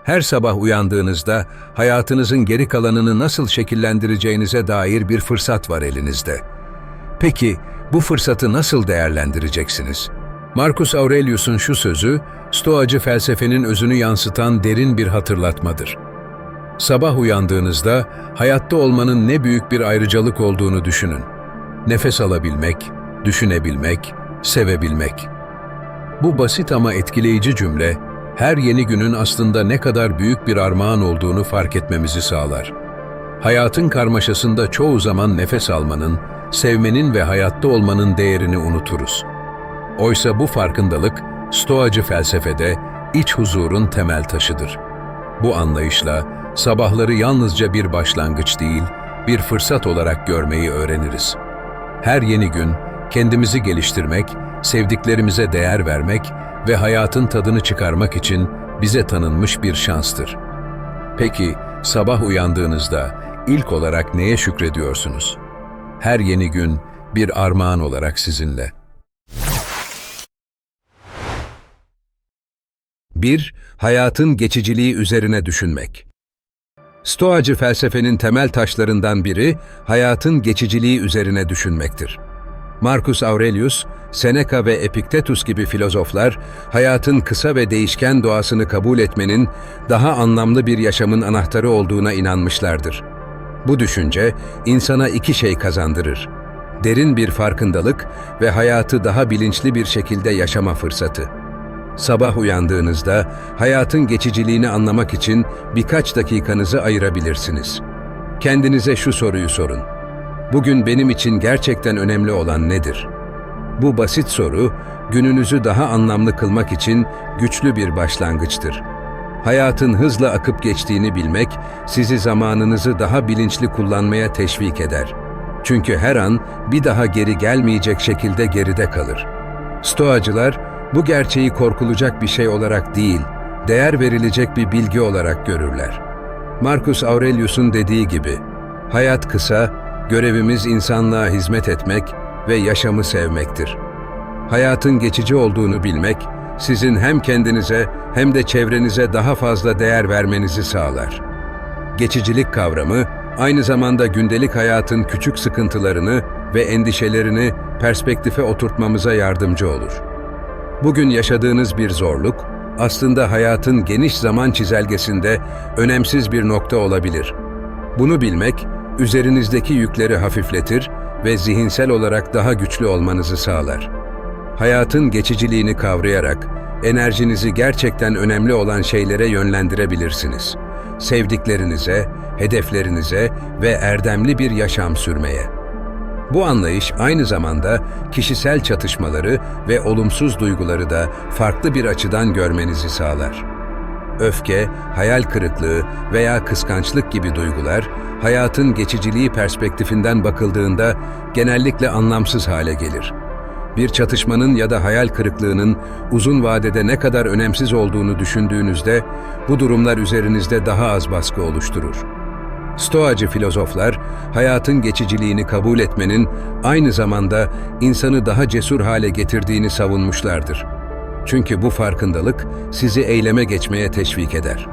Her sabah uyandığınızda hayatınızın geri kalanını nasıl şekillendireceğinize dair bir fırsat var elinizde. Peki bu fırsatı nasıl değerlendireceksiniz? Marcus Aurelius'un şu sözü, Stoacı felsefenin özünü yansıtan derin bir hatırlatmadır. Sabah uyandığınızda hayatta olmanın ne büyük bir ayrıcalık olduğunu düşünün. Nefes alabilmek, düşünebilmek, sevebilmek. Bu basit ama etkileyici cümle, her yeni günün aslında ne kadar büyük bir armağan olduğunu fark etmemizi sağlar. Hayatın karmaşasında çoğu zaman nefes almanın, sevmenin ve hayatta olmanın değerini unuturuz. Oysa bu farkındalık, Stoacı felsefede iç huzurun temel taşıdır. Bu anlayışla sabahları yalnızca bir başlangıç değil, bir fırsat olarak görmeyi öğreniriz. Her yeni gün kendimizi geliştirmek, sevdiklerimize değer vermek ve hayatın tadını çıkarmak için bize tanınmış bir şanstır. Peki, sabah uyandığınızda ilk olarak neye şükrediyorsunuz? Her yeni gün bir armağan olarak sizinle. 1. Hayatın geçiciliği üzerine düşünmek. Stoacı felsefenin temel taşlarından biri, hayatın geçiciliği üzerine düşünmektir. Marcus Aurelius, Seneca ve Epiktetus gibi filozoflar, hayatın kısa ve değişken doğasını kabul etmenin, daha anlamlı bir yaşamın anahtarı olduğuna inanmışlardır. Bu düşünce, insana iki şey kazandırır: derin bir farkındalık ve hayatı daha bilinçli bir şekilde yaşama fırsatı. Sabah uyandığınızda, hayatın geçiciliğini anlamak için birkaç dakikanızı ayırabilirsiniz. Kendinize şu soruyu sorun: bugün benim için gerçekten önemli olan nedir? Bu basit soru, gününüzü daha anlamlı kılmak için güçlü bir başlangıçtır. Hayatın hızla akıp geçtiğini bilmek, sizi zamanınızı daha bilinçli kullanmaya teşvik eder. Çünkü her an bir daha geri gelmeyecek şekilde geride kalır. Stoacılar, bu gerçeği korkulacak bir şey olarak değil, değer verilecek bir bilgi olarak görürler. Marcus Aurelius'un dediği gibi, hayat kısa, görevimiz insanlığa hizmet etmek ve yaşamı sevmektir. Hayatın geçici olduğunu bilmek, sizin hem kendinize hem de çevrenize daha fazla değer vermenizi sağlar. Geçicilik kavramı, aynı zamanda gündelik hayatın küçük sıkıntılarını ve endişelerini perspektife oturtmamıza yardımcı olur. Bugün yaşadığınız bir zorluk, aslında hayatın geniş zaman çizelgesinde önemsiz bir nokta olabilir. Bunu bilmek, üzerinizdeki yükleri hafifletir ve zihinsel olarak daha güçlü olmanızı sağlar. Hayatın geçiciliğini kavrayarak, enerjinizi gerçekten önemli olan şeylere yönlendirebilirsiniz. Sevdiklerinize, hedeflerinize ve erdemli bir yaşam sürmeye. Bu anlayış aynı zamanda kişisel çatışmaları ve olumsuz duyguları da farklı bir açıdan görmenizi sağlar. Öfke, hayal kırıklığı veya kıskançlık gibi duygular, hayatın geçiciliği perspektifinden bakıldığında genellikle anlamsız hale gelir. Bir çatışmanın ya da hayal kırıklığının uzun vadede ne kadar önemsiz olduğunu düşündüğünüzde, bu durumlar üzerinizde daha az baskı oluşturur. Stoacı filozoflar, hayatın geçiciliğini kabul etmenin aynı zamanda insanı daha cesur hale getirdiğini savunmuşlardır. Çünkü bu farkındalık sizi eyleme geçmeye teşvik eder.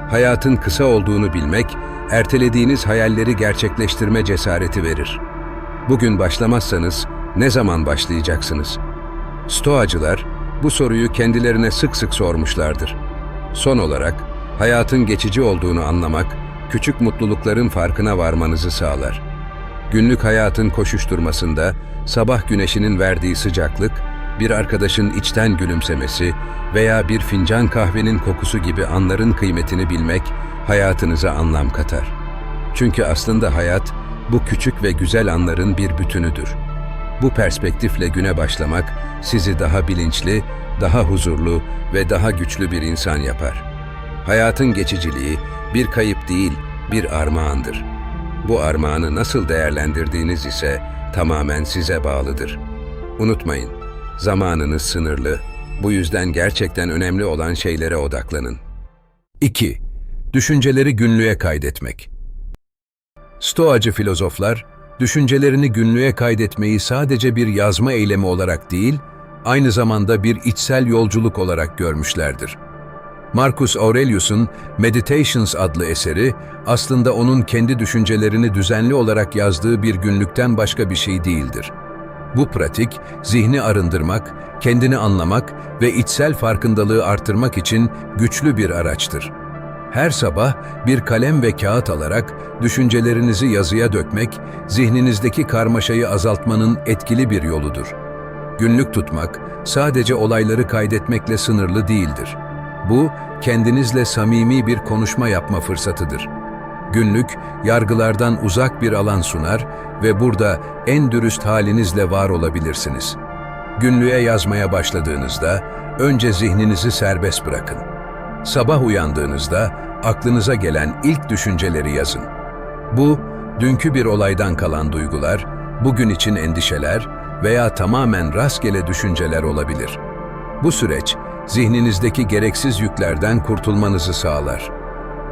Hayatın kısa olduğunu bilmek, ertelediğiniz hayalleri gerçekleştirme cesareti verir. Bugün başlamazsanız ne zaman başlayacaksınız? Stoacılar bu soruyu kendilerine sık sık sormuşlardır. Son olarak, hayatın geçici olduğunu anlamak, küçük mutlulukların farkına varmanızı sağlar. Günlük hayatın koşuşturmasında sabah güneşinin verdiği sıcaklık, bir arkadaşın içten gülümsemesi veya bir fincan kahvenin kokusu gibi anların kıymetini bilmek hayatınıza anlam katar. Çünkü aslında hayat, bu küçük ve güzel anların bir bütünüdür. Bu perspektifle güne başlamak sizi daha bilinçli, daha huzurlu ve daha güçlü bir insan yapar. Hayatın geçiciliği bir kayıp değil, bir armağandır. Bu armağanı nasıl değerlendirdiğiniz ise tamamen size bağlıdır. Unutmayın, zamanınız sınırlı. Bu yüzden gerçekten önemli olan şeylere odaklanın. 2. Düşünceleri günlüğe kaydetmek. Stoacı filozoflar, düşüncelerini günlüğe kaydetmeyi sadece bir yazma eylemi olarak değil, aynı zamanda bir içsel yolculuk olarak görmüşlerdir. Marcus Aurelius'un Meditations adlı eseri aslında onun kendi düşüncelerini düzenli olarak yazdığı bir günlükten başka bir şey değildir. Bu pratik, zihni arındırmak, kendini anlamak ve içsel farkındalığı artırmak için güçlü bir araçtır. Her sabah bir kalem ve kağıt alarak düşüncelerinizi yazıya dökmek, zihninizdeki karmaşayı azaltmanın etkili bir yoludur. Günlük tutmak, sadece olayları kaydetmekle sınırlı değildir. Bu, kendinizle samimi bir konuşma yapma fırsatıdır. Günlük, yargılardan uzak bir alan sunar ve burada en dürüst halinizle var olabilirsiniz. Günlüğe yazmaya başladığınızda, önce zihninizi serbest bırakın. Sabah uyandığınızda, aklınıza gelen ilk düşünceleri yazın. Bu, dünkü bir olaydan kalan duygular, bugün için endişeler veya tamamen rastgele düşünceler olabilir. Bu süreç, zihninizdeki gereksiz yüklerden kurtulmanızı sağlar.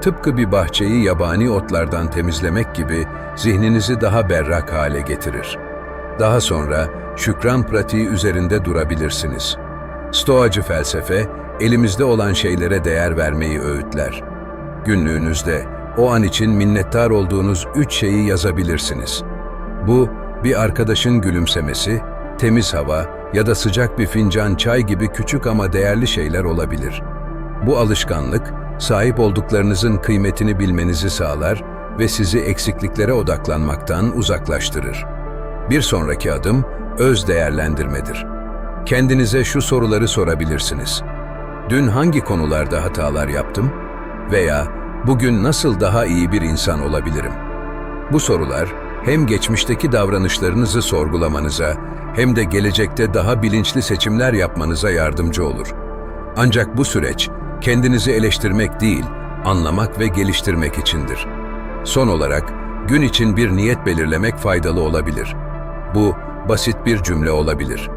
Tıpkı bir bahçeyi yabani otlardan temizlemek gibi zihninizi daha berrak hale getirir. Daha sonra şükran pratiği üzerinde durabilirsiniz. Stoacı felsefe, elimizde olan şeylere değer vermeyi öğütler. Günlüğünüzde o an için minnettar olduğunuz 3 şeyi yazabilirsiniz. Bu, bir arkadaşın gülümsemesi, temiz hava ya da sıcak bir fincan çay gibi küçük ama değerli şeyler olabilir. Bu alışkanlık, sahip olduklarınızın kıymetini bilmenizi sağlar ve sizi eksikliklere odaklanmaktan uzaklaştırır. Bir sonraki adım, öz değerlendirmedir. Kendinize şu soruları sorabilirsiniz. Dün hangi konularda hatalar yaptım? Veya bugün nasıl daha iyi bir insan olabilirim? Bu sorular, hem geçmişteki davranışlarınızı sorgulamanıza, hem de gelecekte daha bilinçli seçimler yapmanıza yardımcı olur. Ancak bu süreç, kendinizi eleştirmek değil, anlamak ve geliştirmek içindir. Son olarak, gün için bir niyet belirlemek faydalı olabilir. Bu, basit bir cümle olabilir.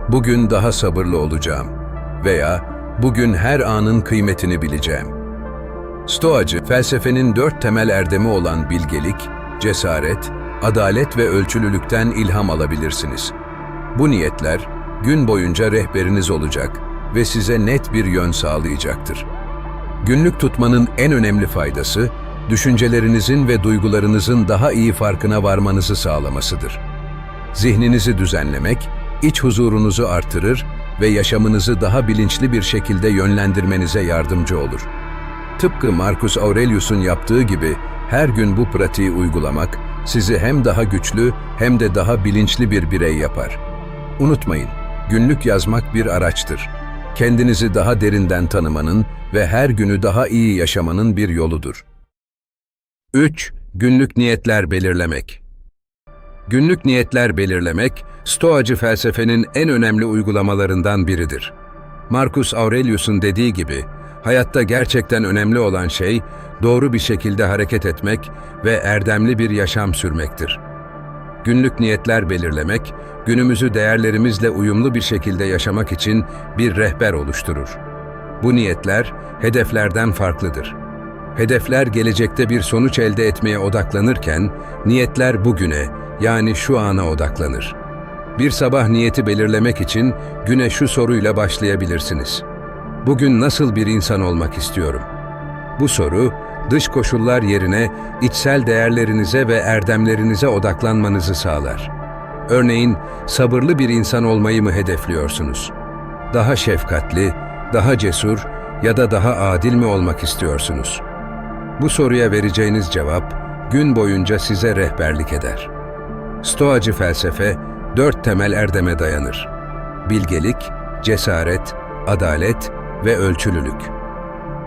Bugün daha sabırlı olacağım veya bugün her anın kıymetini bileceğim. Stoacı, felsefenin 4 temel erdemi olan bilgelik, cesaret, adalet ve ölçülülükten ilham alabilirsiniz. Bu niyetler, gün boyunca rehberiniz olacak ve size net bir yön sağlayacaktır. Günlük tutmanın en önemli faydası, düşüncelerinizin ve duygularınızın daha iyi farkına varmanızı sağlamasıdır. Zihninizi düzenlemek, iç huzurunuzu artırır ve yaşamınızı daha bilinçli bir şekilde yönlendirmenize yardımcı olur. Tıpkı Marcus Aurelius'un yaptığı gibi her gün bu pratiği uygulamak sizi hem daha güçlü hem de daha bilinçli bir birey yapar. Unutmayın, günlük yazmak bir araçtır. Kendinizi daha derinden tanımanın ve her günü daha iyi yaşamanın bir yoludur. 3. Günlük niyetler belirlemek. Günlük niyetler belirlemek, Stoacı felsefenin en önemli uygulamalarından biridir. Marcus Aurelius'un dediği gibi, hayatta gerçekten önemli olan şey, doğru bir şekilde hareket etmek ve erdemli bir yaşam sürmektir. Günlük niyetler belirlemek, günümüzü değerlerimizle uyumlu bir şekilde yaşamak için bir rehber oluşturur. Bu niyetler, hedeflerden farklıdır. Hedefler gelecekte bir sonuç elde etmeye odaklanırken, niyetler bugüne, yani şu ana odaklanır. Bir sabah niyeti belirlemek için güne şu soruyla başlayabilirsiniz. Bugün nasıl bir insan olmak istiyorum? Bu soru, dış koşullar yerine içsel değerlerinize ve erdemlerinize odaklanmanızı sağlar. Örneğin, sabırlı bir insan olmayı mı hedefliyorsunuz? Daha şefkatli, daha cesur ya da daha adil mi olmak istiyorsunuz? Bu soruya vereceğiniz cevap, gün boyunca size rehberlik eder. Stoacı felsefe, 4 temel erdeme dayanır. Bilgelik, cesaret, adalet ve ölçülülük.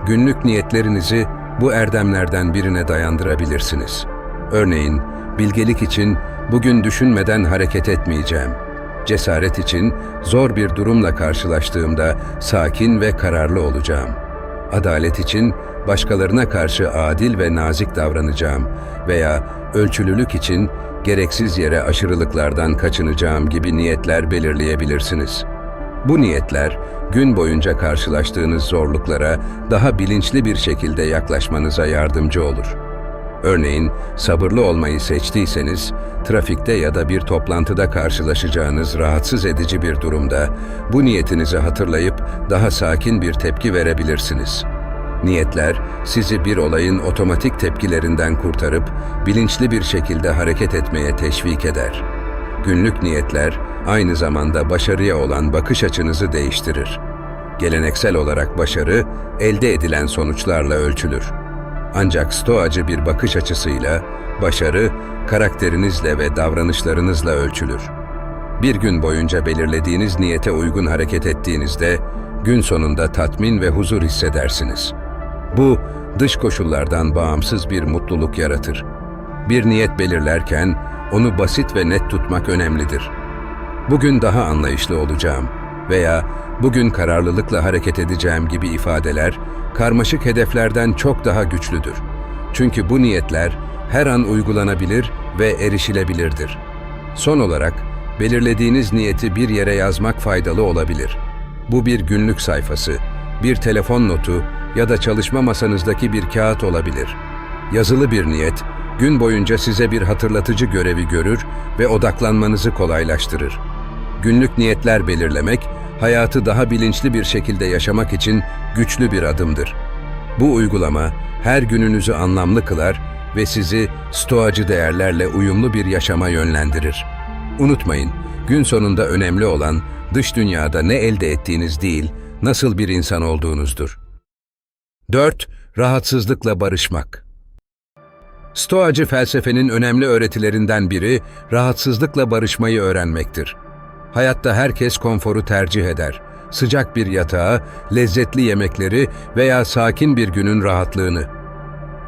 Günlük niyetlerinizi bu erdemlerden birine dayandırabilirsiniz. Örneğin, bilgelik için bugün düşünmeden hareket etmeyeceğim. Cesaret için zor bir durumla karşılaştığımda sakin ve kararlı olacağım. Adalet için başkalarına karşı adil ve nazik davranacağım veya ölçülülük için gereksiz yere aşırılıklardan kaçınacağım gibi niyetler belirleyebilirsiniz. Bu niyetler, gün boyunca karşılaştığınız zorluklara daha bilinçli bir şekilde yaklaşmanıza yardımcı olur. Örneğin, sabırlı olmayı seçtiyseniz, trafikte ya da bir toplantıda karşılaşacağınız rahatsız edici bir durumda bu niyetinizi hatırlayıp daha sakin bir tepki verebilirsiniz. Niyetler, sizi bir olayın otomatik tepkilerinden kurtarıp bilinçli bir şekilde hareket etmeye teşvik eder. Günlük niyetler, aynı zamanda başarıya olan bakış açınızı değiştirir. Geleneksel olarak başarı, elde edilen sonuçlarla ölçülür. Ancak stoacı bir bakış açısıyla, başarı, karakterinizle ve davranışlarınızla ölçülür. Bir gün boyunca belirlediğiniz niyete uygun hareket ettiğinizde, gün sonunda tatmin ve huzur hissedersiniz. Bu, dış koşullardan bağımsız bir mutluluk yaratır. Bir niyet belirlerken, onu basit ve net tutmak önemlidir. Bugün daha anlayışlı olacağım veya bugün kararlılıkla hareket edeceğim gibi ifadeler, karmaşık hedeflerden çok daha güçlüdür. Çünkü bu niyetler her an uygulanabilir ve erişilebilirdir. Son olarak, belirlediğiniz niyeti bir yere yazmak faydalı olabilir. Bu bir günlük sayfası, bir telefon notu ya da çalışma masanızdaki bir kağıt olabilir. Yazılı bir niyet, gün boyunca size bir hatırlatıcı görevi görür ve odaklanmanızı kolaylaştırır. Günlük niyetler belirlemek, hayatı daha bilinçli bir şekilde yaşamak için güçlü bir adımdır. Bu uygulama, her gününüzü anlamlı kılar ve sizi stoacı değerlerle uyumlu bir yaşama yönlendirir. Unutmayın, gün sonunda önemli olan dış dünyada ne elde ettiğiniz değil, nasıl bir insan olduğunuzdur. 4. Rahatsızlıkla barışmak. Stoacı felsefenin önemli öğretilerinden biri, rahatsızlıkla barışmayı öğrenmektir. Hayatta herkes konforu tercih eder. Sıcak bir yatağı, lezzetli yemekleri veya sakin bir günün rahatlığını.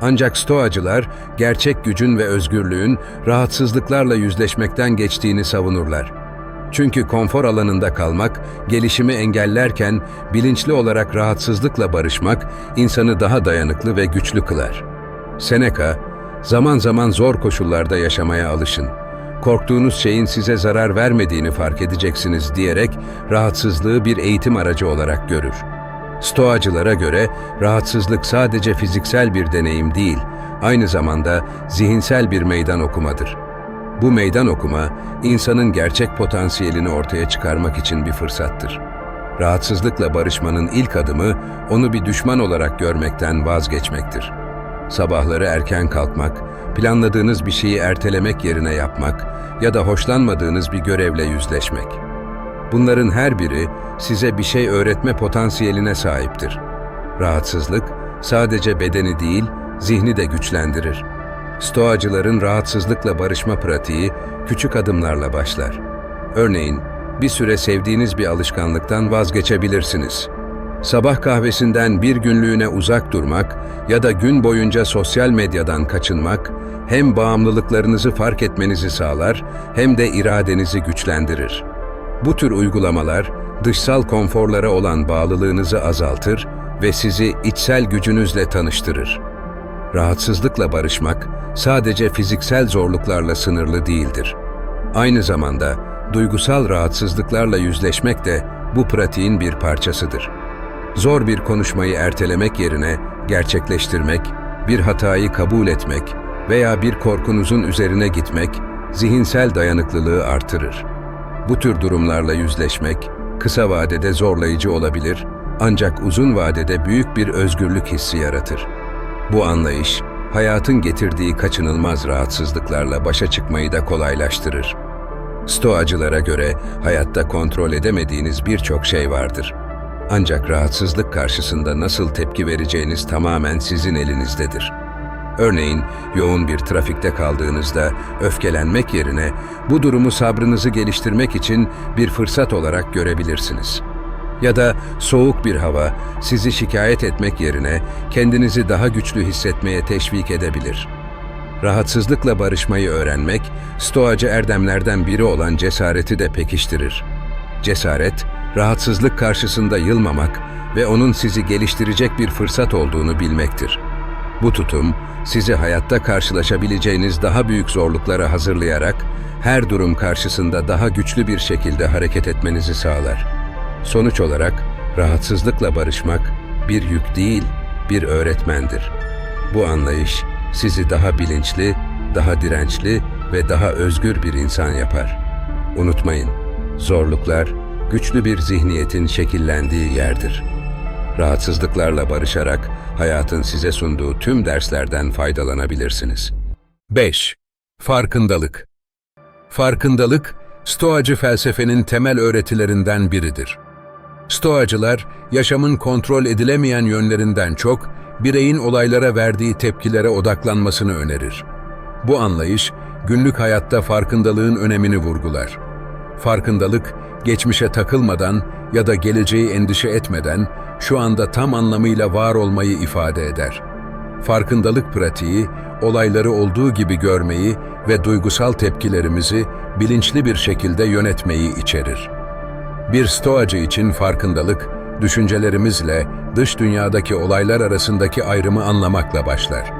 Ancak stoacılar, gerçek gücün ve özgürlüğün rahatsızlıklarla yüzleşmekten geçtiğini savunurlar. Çünkü konfor alanında kalmak, gelişimi engellerken bilinçli olarak rahatsızlıkla barışmak, insanı daha dayanıklı ve güçlü kılar. Seneca, zaman zaman zor koşullarda yaşamaya alışın. Korktuğunuz şeyin size zarar vermediğini fark edeceksiniz diyerek rahatsızlığı bir eğitim aracı olarak görür. Stoacılara göre rahatsızlık sadece fiziksel bir deneyim değil, aynı zamanda zihinsel bir meydan okumadır. Bu meydan okuma, insanın gerçek potansiyelini ortaya çıkarmak için bir fırsattır. Rahatsızlıkla barışmanın ilk adımı, onu bir düşman olarak görmekten vazgeçmektir. Sabahları erken kalkmak, planladığınız bir şeyi ertelemek yerine yapmak ya da hoşlanmadığınız bir görevle yüzleşmek. Bunların her biri size bir şey öğretme potansiyeline sahiptir. Rahatsızlık sadece bedeni değil, zihni de güçlendirir. Stoacıların rahatsızlıkla barışma pratiği küçük adımlarla başlar. Örneğin, bir süre sevdiğiniz bir alışkanlıktan vazgeçebilirsiniz. Sabah kahvesinden bir günlüğüne uzak durmak ya da gün boyunca sosyal medyadan kaçınmak, hem bağımlılıklarınızı fark etmenizi sağlar hem de iradenizi güçlendirir. Bu tür uygulamalar, dışsal konforlara olan bağlılığınızı azaltır ve sizi içsel gücünüzle tanıştırır. Rahatsızlıkla barışmak, sadece fiziksel zorluklarla sınırlı değildir. Aynı zamanda, duygusal rahatsızlıklarla yüzleşmek de bu pratiğin bir parçasıdır. Zor bir konuşmayı ertelemek yerine gerçekleştirmek, bir hatayı kabul etmek veya bir korkunuzun üzerine gitmek, zihinsel dayanıklılığı artırır. Bu tür durumlarla yüzleşmek, kısa vadede zorlayıcı olabilir, ancak uzun vadede büyük bir özgürlük hissi yaratır. Bu anlayış, hayatın getirdiği kaçınılmaz rahatsızlıklarla başa çıkmayı da kolaylaştırır. Stoacılara göre hayatta kontrol edemediğiniz birçok şey vardır. Ancak rahatsızlık karşısında nasıl tepki vereceğiniz tamamen sizin elinizdedir. Örneğin, yoğun bir trafikte kaldığınızda öfkelenmek yerine bu durumu sabrınızı geliştirmek için bir fırsat olarak görebilirsiniz. Ya da soğuk bir hava sizi şikayet etmek yerine kendinizi daha güçlü hissetmeye teşvik edebilir. Rahatsızlıkla barışmayı öğrenmek, stoacı erdemlerden biri olan cesareti de pekiştirir. Cesaret, rahatsızlık karşısında yılmamak ve onun sizi geliştirecek bir fırsat olduğunu bilmektir. Bu tutum, sizi hayatta karşılaşabileceğiniz daha büyük zorluklara hazırlayarak, her durum karşısında daha güçlü bir şekilde hareket etmenizi sağlar. Sonuç olarak, rahatsızlıkla barışmak bir yük değil, bir öğretmendir. Bu anlayış, sizi daha bilinçli, daha dirençli ve daha özgür bir insan yapar. Unutmayın, zorluklar, güçlü bir zihniyetin şekillendiği yerdir. Rahatsızlıklarla barışarak hayatın size sunduğu tüm derslerden faydalanabilirsiniz. 5. Farkındalık. Farkındalık, Stoacı felsefenin temel öğretilerinden biridir. Stoacılar, yaşamın kontrol edilemeyen yönlerinden çok, bireyin olaylara verdiği tepkilere odaklanmasını önerir. Bu anlayış, günlük hayatta farkındalığın önemini vurgular. Farkındalık, geçmişe takılmadan ya da geleceği endişe etmeden, şu anda tam anlamıyla var olmayı ifade eder. Farkındalık pratiği, olayları olduğu gibi görmeyi ve duygusal tepkilerimizi bilinçli bir şekilde yönetmeyi içerir. Bir Stoacı için farkındalık, düşüncelerimizle dış dünyadaki olaylar arasındaki ayrımı anlamakla başlar.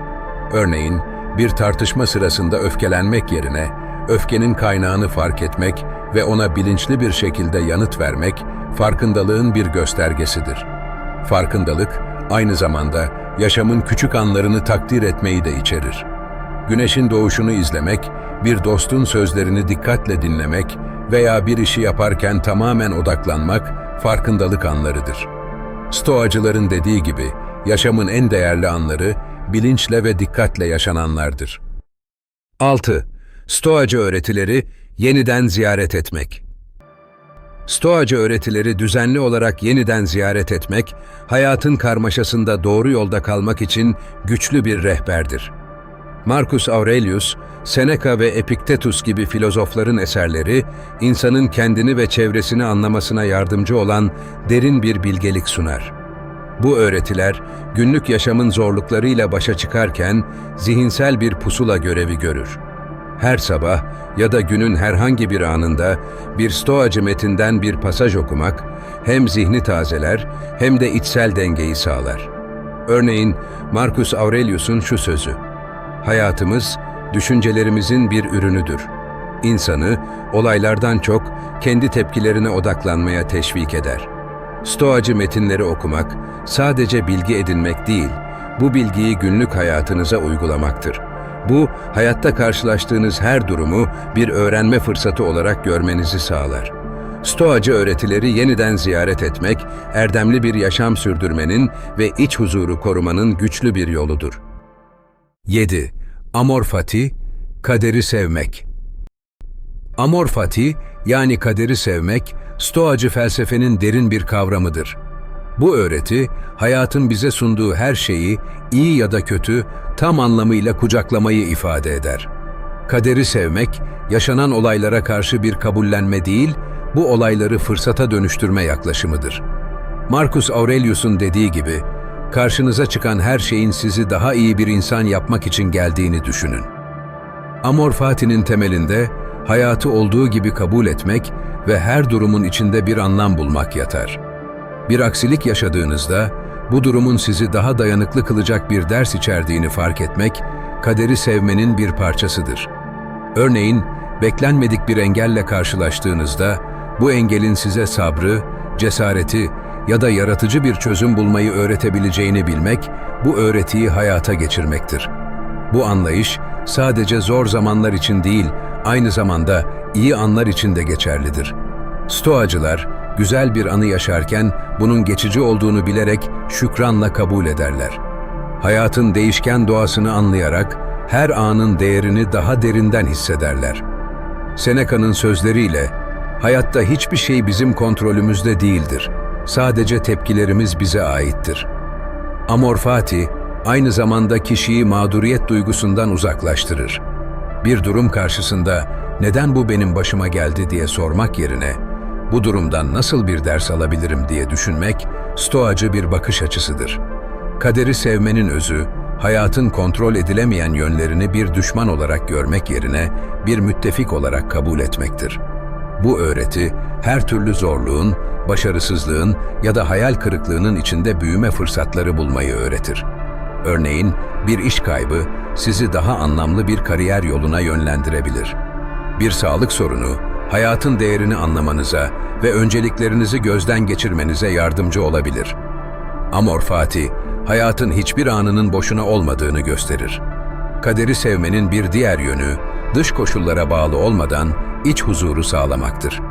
Örneğin, bir tartışma sırasında öfkelenmek yerine, öfkenin kaynağını fark etmek ve ona bilinçli bir şekilde yanıt vermek, farkındalığın bir göstergesidir. Farkındalık, aynı zamanda yaşamın küçük anlarını takdir etmeyi de içerir. Güneşin doğuşunu izlemek, bir dostun sözlerini dikkatle dinlemek veya bir işi yaparken tamamen odaklanmak farkındalık anlarıdır. Stoacıların dediği gibi, yaşamın en değerli anları bilinçle ve dikkatle yaşananlardır. 6. Stoacı öğretileri yeniden ziyaret etmek. Stoacı öğretileri düzenli olarak yeniden ziyaret etmek, hayatın karmaşasında doğru yolda kalmak için güçlü bir rehberdir. Marcus Aurelius, Seneca ve Epiktetus gibi filozofların eserleri, insanın kendini ve çevresini anlamasına yardımcı olan derin bir bilgelik sunar. Bu öğretiler, günlük yaşamın zorluklarıyla başa çıkarken zihinsel bir pusula görevi görür. Her sabah ya da günün herhangi bir anında bir Stoacı metinden bir pasaj okumak, hem zihni tazeler hem de içsel dengeyi sağlar. Örneğin, Marcus Aurelius'un şu sözü: "Hayatımız, düşüncelerimizin bir ürünüdür. İnsanı, olaylardan çok kendi tepkilerine odaklanmaya teşvik eder." Stoacı metinleri okumak, sadece bilgi edinmek değil, bu bilgiyi günlük hayatınıza uygulamaktır. Bu, hayatta karşılaştığınız her durumu bir öğrenme fırsatı olarak görmenizi sağlar. Stoacı öğretileri yeniden ziyaret etmek, erdemli bir yaşam sürdürmenin ve iç huzuru korumanın güçlü bir yoludur. 7. Amor fati, kaderi sevmek. Amor fati, yani kaderi sevmek, Stoacı felsefenin derin bir kavramıdır. Bu öğreti, hayatın bize sunduğu her şeyi, iyi ya da kötü, tam anlamıyla kucaklamayı ifade eder. Kaderi sevmek, yaşanan olaylara karşı bir kabullenme değil, bu olayları fırsata dönüştürme yaklaşımıdır. Marcus Aurelius'un dediği gibi, karşınıza çıkan her şeyin sizi daha iyi bir insan yapmak için geldiğini düşünün. Amor fati'nin temelinde, hayatı olduğu gibi kabul etmek ve her durumun içinde bir anlam bulmak yatar. Bir aksilik yaşadığınızda, bu durumun sizi daha dayanıklı kılacak bir ders içerdiğini fark etmek, kaderi sevmenin bir parçasıdır. Örneğin, beklenmedik bir engelle karşılaştığınızda, bu engelin size sabrı, cesareti ya da yaratıcı bir çözüm bulmayı öğretebileceğini bilmek, bu öğretiyi hayata geçirmektir. Bu anlayış, sadece zor zamanlar için değil, aynı zamanda iyi anlar için de geçerlidir. Stoacılar, güzel bir anı yaşarken bunun geçici olduğunu bilerek şükranla kabul ederler. Hayatın değişken doğasını anlayarak her anın değerini daha derinden hissederler. Seneca'nın sözleriyle, "Hayatta hiçbir şey bizim kontrolümüzde değildir. Sadece tepkilerimiz bize aittir." Amor fati, aynı zamanda kişiyi mağduriyet duygusundan uzaklaştırır. Bir durum karşısında "Neden bu benim başıma geldi?" diye sormak yerine "Bu durumdan nasıl bir ders alabilirim?" diye düşünmek, stoacı bir bakış açısıdır. Kaderi sevmenin özü, hayatın kontrol edilemeyen yönlerini bir düşman olarak görmek yerine bir müttefik olarak kabul etmektir. Bu öğreti, her türlü zorluğun, başarısızlığın ya da hayal kırıklığının içinde büyüme fırsatları bulmayı öğretir. Örneğin, bir iş kaybı sizi daha anlamlı bir kariyer yoluna yönlendirebilir. Bir sağlık sorunu, hayatın değerini anlamanıza ve önceliklerinizi gözden geçirmenize yardımcı olabilir. Amor fati, hayatın hiçbir anının boşuna olmadığını gösterir. Kaderi sevmenin bir diğer yönü, dış koşullara bağlı olmadan iç huzuru sağlamaktır.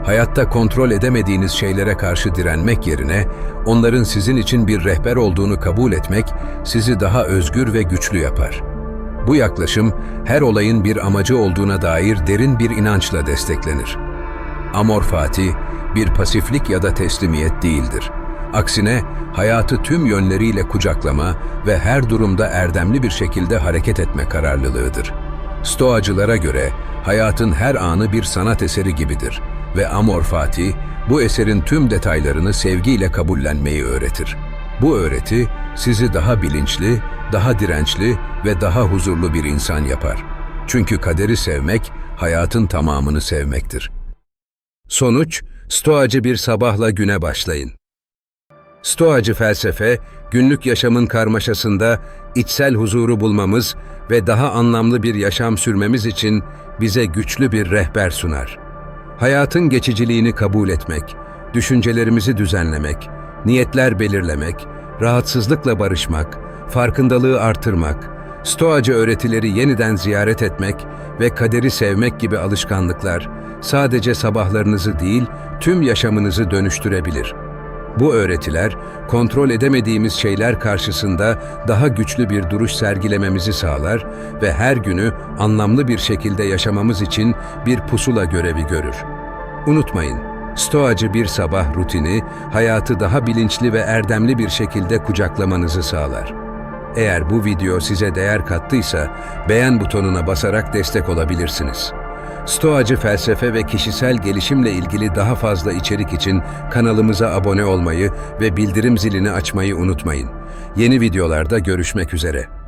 Hayatta kontrol edemediğiniz şeylere karşı direnmek yerine onların sizin için bir rehber olduğunu kabul etmek sizi daha özgür ve güçlü yapar. Bu yaklaşım her olayın bir amacı olduğuna dair derin bir inançla desteklenir. Amor fati bir pasiflik ya da teslimiyet değildir. Aksine hayatı tüm yönleriyle kucaklama ve her durumda erdemli bir şekilde hareket etme kararlılığıdır. Stoacılara göre hayatın her anı bir sanat eseri gibidir ve Amor fati bu eserin tüm detaylarını sevgiyle kabullenmeyi öğretir. Bu öğreti sizi daha bilinçli, daha dirençli ve daha huzurlu bir insan yapar. Çünkü kaderi sevmek, hayatın tamamını sevmektir. Sonuç, stoacı bir sabahla güne başlayın. Stoacı felsefe, günlük yaşamın karmaşasında içsel huzuru bulmamız ve daha anlamlı bir yaşam sürmemiz için bize güçlü bir rehber sunar. Hayatın geçiciliğini kabul etmek, düşüncelerimizi düzenlemek, niyetler belirlemek, rahatsızlıkla barışmak, farkındalığı artırmak, stoacı öğretileri yeniden ziyaret etmek ve kaderi sevmek gibi alışkanlıklar sadece sabahlarınızı değil, tüm yaşamınızı dönüştürebilir. Bu öğretiler, kontrol edemediğimiz şeyler karşısında daha güçlü bir duruş sergilememizi sağlar ve her günü anlamlı bir şekilde yaşamamız için bir pusula görevi görür. Unutmayın, stoacı bir sabah rutini, hayatı daha bilinçli ve erdemli bir şekilde kucaklamanızı sağlar. Eğer bu video size değer kattıysa, beğen butonuna basarak destek olabilirsiniz. Stoacı felsefe ve kişisel gelişimle ilgili daha fazla içerik için kanalımıza abone olmayı ve bildirim zilini açmayı unutmayın. Yeni videolarda görüşmek üzere.